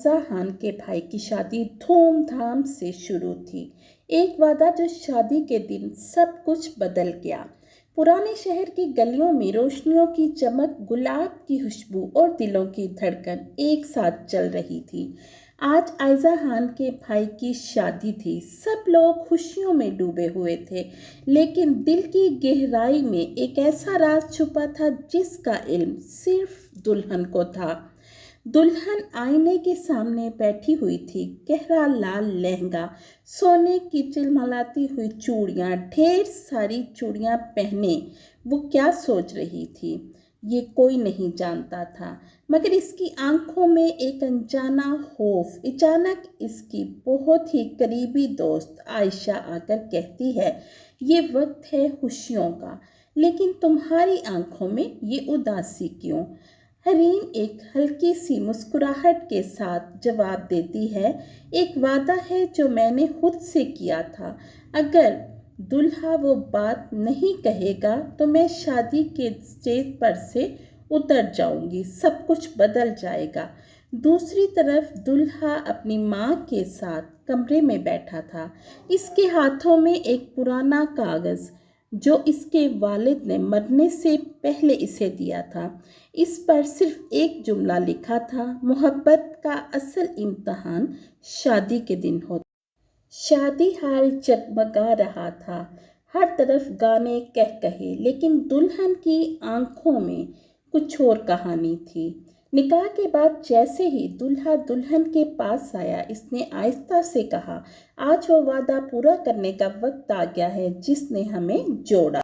खान के भाई की शादी धूमधाम से शुरू थी। एक वादा जो शादी के दिन सब कुछ बदल गया। पुराने शहर की गलियों में रोशनियों की चमक, गुलाब की खुशबू और दिलों की धड़कन एक साथ चल रही थी। आज आयजा खान के भाई की शादी थी। सब लोग खुशियों में डूबे हुए थे, लेकिन दिल की गहराई में एक ऐसा राज छुपा था जिसका इल्म सिर्फ दुल्हन को था। दुल्हन आईने के सामने बैठी हुई थी। गहरा लाल लहंगा, सोने की चिलमिलाती हुई चूड़ियाँ, ढेर सारी चूड़ियाँ पहने वो क्या सोच रही थी, ये कोई नहीं जानता था। मगर इसकी आंखों में एक अनजाना खौफ। अचानक इसकी बहुत ही करीबी दोस्त आयशा आकर कहती है, ये वक्त है खुशियों का, लेकिन तुम्हारी आंखों में ये उदासी क्यों? हरीम एक हल्की सी मुस्कुराहट के साथ जवाब देती है, एक वादा है जो मैंने खुद से किया था। अगर दूल्हा वो बात नहीं कहेगा तो मैं शादी के स्टेज पर से उतर जाऊंगी, सब कुछ बदल जाएगा। दूसरी तरफ दूल्हा अपनी माँ के साथ कमरे में बैठा था। इसके हाथों में एक पुराना कागज़ जो इसके वालिद ने मरने से पहले इसे दिया था। इस पर सिर्फ एक जुमला लिखा था, मोहब्बत का असल इम्तहान शादी के दिन होता। शादी हाल जगमगा रहा था, हर तरफ गाने कह कहे, लेकिन दुल्हन की आंखों में कुछ और कहानी थी। निकाह के बाद जैसे ही दूल्हा दुल्हन के पास आया, इसने आहिस्ता से कहा, आज वो वादा पूरा करने का वक्त आ गया है जिसने हमें जोड़ा।